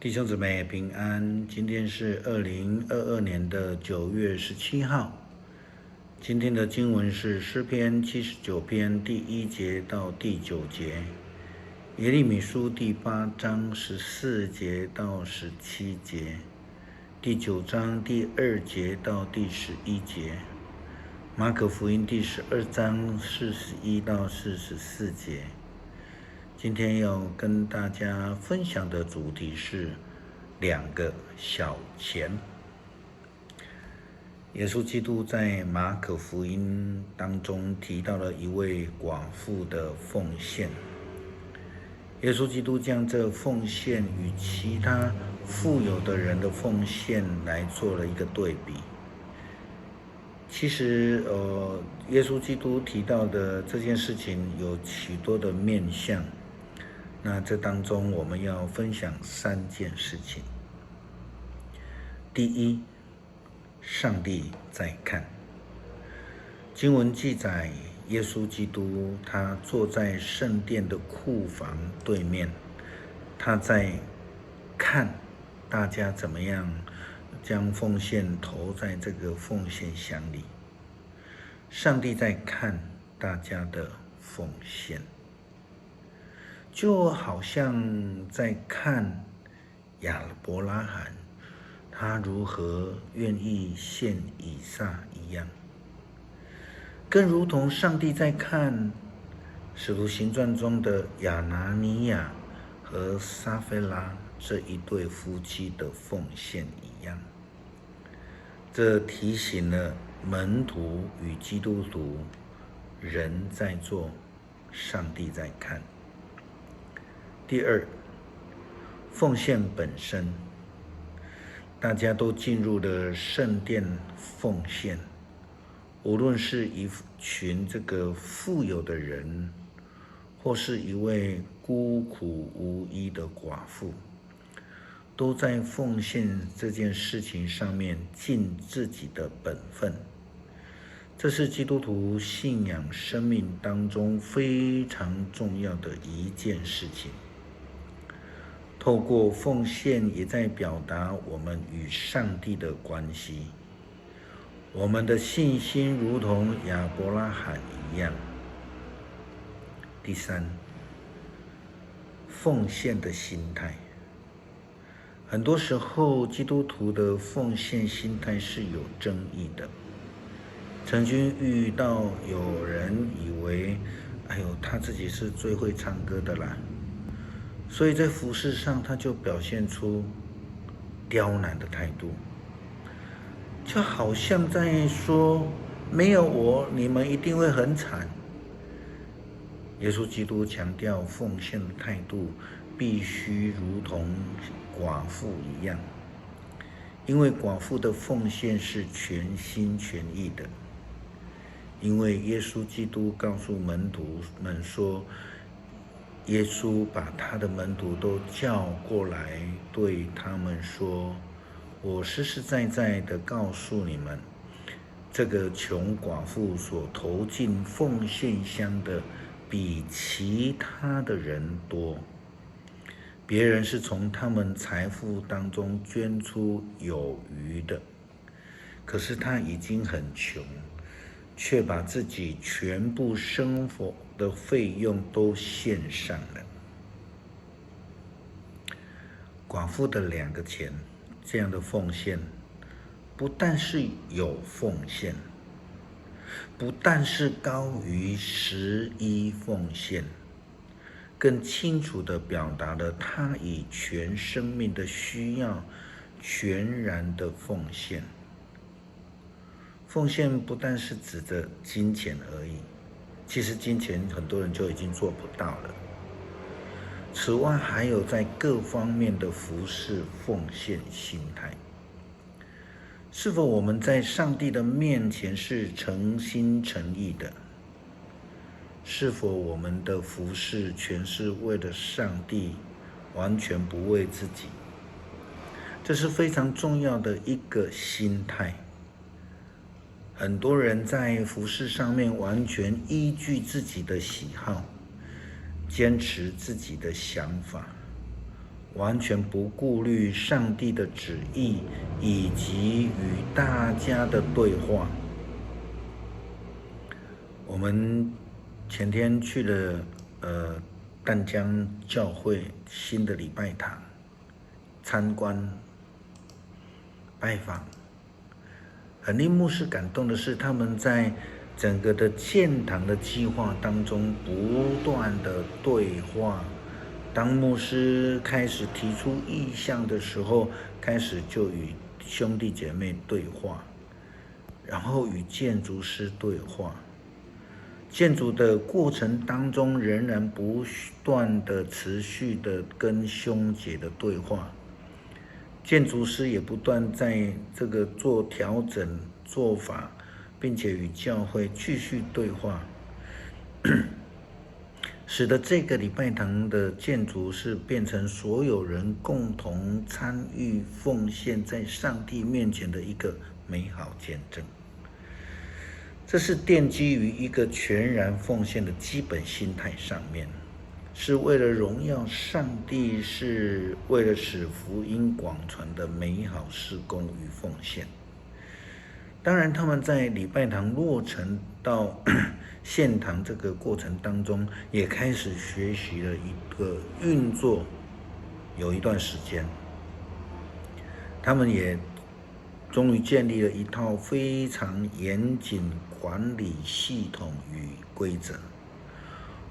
弟兄姊妹平安，今天是2022年的9月17号。今天的经文是诗篇79篇第1节到第9节，耶利米书第8章14节到17节，第9章第2节到第11节，马可福音第12章41到44节。今天要跟大家分享的主题是2个小钱。耶稣基督在马可福音当中提到了一位寡妇的奉献。耶稣基督将这奉献与其他富有的人的奉献来做了一个对比。其实耶稣基督提到的这件事情有许多的面向，那这当中我们要分享3件事情。第一，上帝在看。经文记载，耶稣基督他坐在圣殿的库房对面，他在看大家怎么样将奉献投在这个奉献箱里。上帝在看大家的奉献，就好像在看亚伯拉罕他如何愿意献以撒一样，更如同上帝在看使徒行传中的亚拿尼亚和撒非拉这一对夫妻的奉献一样。这提醒了门徒与基督徒，人在做，上帝在看。第二，奉献本身。大家都进入了圣殿奉献，无论是一群这个富有的人，或是一位孤苦无依的寡妇，都在奉献这件事情上面尽自己的本分。这是基督徒信仰生命当中非常重要的一件事情。透过奉献，也在表达我们与上帝的关系。我们的信心如同亚伯拉罕一样。第三，奉献的心态。很多时候，基督徒的奉献心态是有争议的。曾经遇到有人以为，他自己是最会唱歌的啦，所以在服事上他就表现出刁难的态度，就好像在说，没有我你们一定会很惨。耶稣基督强调奉献的态度必须如同寡妇一样，因为寡妇的奉献是全心全意的。因为耶稣基督告诉门徒们说，耶稣把他的门徒都叫过来，对他们说，我实实在在的告诉你们，这个穷寡妇所投进奉献箱的比其他的人多。别人是从他们财富当中捐出有余的，可是他已经很穷，却把自己全部生活的费用都献上了。寡妇的2个钱，这样的奉献，不但是有奉献，不但是高于11奉献，更清楚地表达了他以全生命的需要全然的奉献。奉献不但是指着金钱而已，其实金钱很多人就已经做不到了。此外，还有在各方面的服事奉献心态。是否我们在上帝的面前是诚心诚意的？是否我们的服事全是为了上帝，完全不为自己？这是非常重要的一个心态。很多人在服事上面完全依据自己的喜好，坚持自己的想法，完全不顾虑上帝的旨意以及与大家的对话。我们前天去了淡江教会新的礼拜堂参观拜访，很令牧师感动的是，他们在整个的建堂的计划当中不断的对话。当牧师开始提出意向的时候，开始就与兄弟姐妹对话，然后与建筑师对话。建筑的过程当中，仍然不断的持续的跟兄姐的对话。建筑师也不断在这个做调整做法，并且与教会继续对话，使得这个礼拜堂的建筑是变成所有人共同参与奉献在上帝面前的一个美好见证。这是奠基于一个全然奉献的基本心态上面，是为了荣耀上帝，是为了使福音广传的美好事工与奉献。当然，他们在礼拜堂落成到献堂这个过程当中，也开始学习了一个运作，有一段时间，他们也终于建立了一套非常严谨管理系统与规则。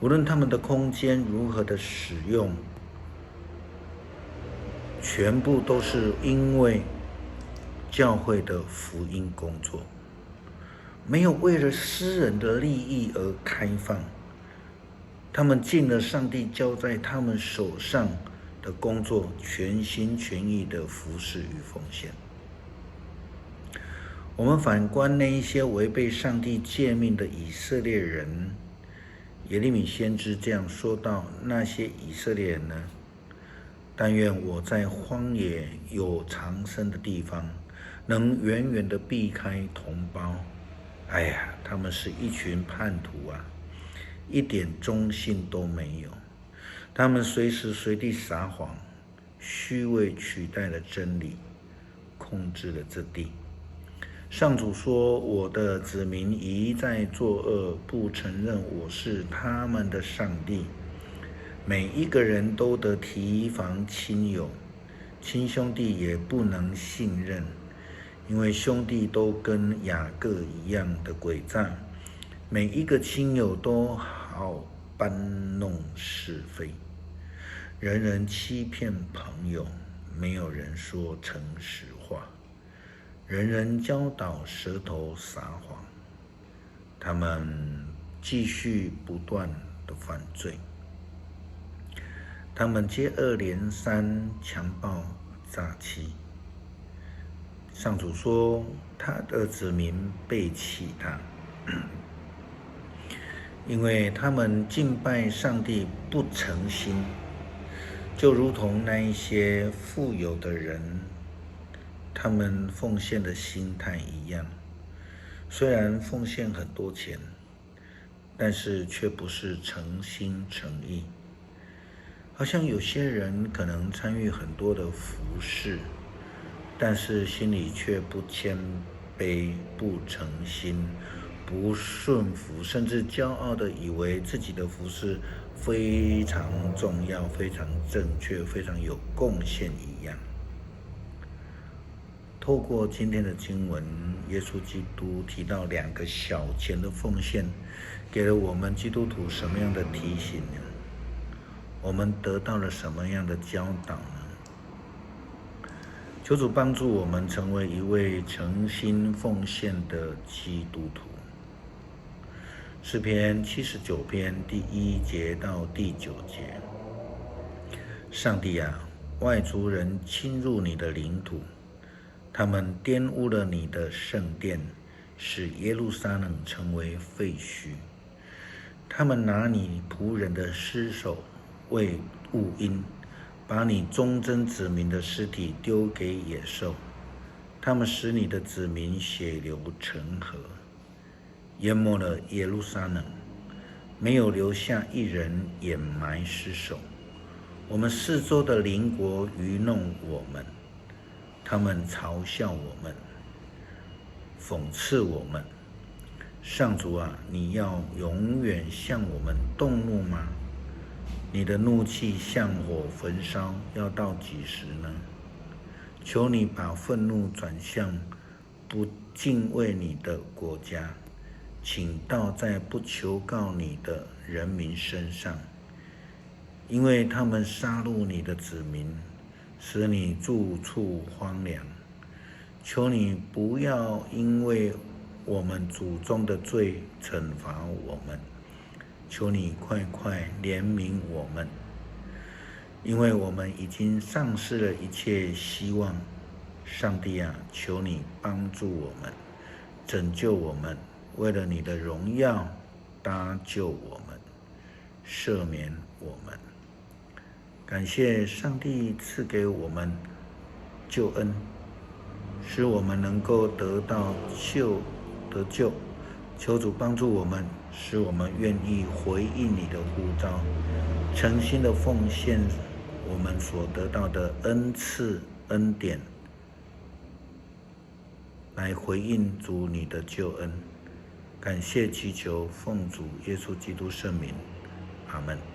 无论他们的空间如何的使用，全部都是因为教会的福音工作，没有为了私人的利益而开放。他们尽了上帝交在他们手上的工作，全心全意的服侍与奉献。我们反观那一些违背上帝诫命的以色列人，耶利米先知这样说道：那些以色列人呢？但愿我在荒野有藏身的地方，能远远的避开同胞。哎呀，他们是一群叛徒啊，一点忠信都没有。他们随时随地撒谎，虚伪取代了真理，控制了这地。上主说：我的子民一再作恶，不承认我是他们的上帝。每一个人都得提防亲友，亲兄弟也不能信任，因为兄弟都跟雅各一样的诡诈，每一个亲友都好搬弄是非，人人欺骗朋友，没有人说诚实话，人人教导舌头撒谎，他们继续不断的犯罪，他们接二连三强暴诈欺。上主说，他的子民背弃他，因为他们敬拜上帝不诚心，就如同那一些富有的人，他们奉献的心态一样。虽然奉献很多钱，但是却不是诚心诚意。好像有些人可能参与很多的服事，但是心里却不谦卑、不诚心、不顺服，甚至骄傲的以为自己的服事非常重要、非常正确、非常有贡献一样。透过今天的经文，耶稣基督提到2个小钱的奉献，给了我们基督徒什么样的提醒呢？我们得到了什么样的教导呢？求主帮助我们成为一位诚心奉献的基督徒。诗篇79篇第1节到第9节：上帝啊，外族人侵入你的领土，他们玷污了你的圣殿，使耶路撒冷成为废墟。他们拿你仆人的尸首为物因，把你忠贞子民的尸体丢给野兽。他们使你的子民血流成河，淹没了耶路撒冷，没有留下一人掩埋尸首。我们四周的邻国愚弄我们，他们嘲笑我们，讽刺我们。上主啊，你要永远向我们动怒吗？你的怒气像火焚烧，要到几时呢？求你把愤怒转向不敬畏你的国家，请倒在不求告你的人民身上，因为他们杀戮你的子民，使你住处荒凉。求你不要因为我们祖宗的罪惩罚我们，求你快快怜悯我们，因为我们已经丧失了一切希望。上帝啊，求你帮助我们，拯救我们，为了你的荣耀搭救我们，赦免我们。感谢上帝赐给我们救恩，使我们能够得救。求主帮助我们，使我们愿意回应你的呼召，诚心的奉献我们所得到的恩赐恩典，来回应主你的救恩。感谢祈求奉主耶稣基督圣名，阿们。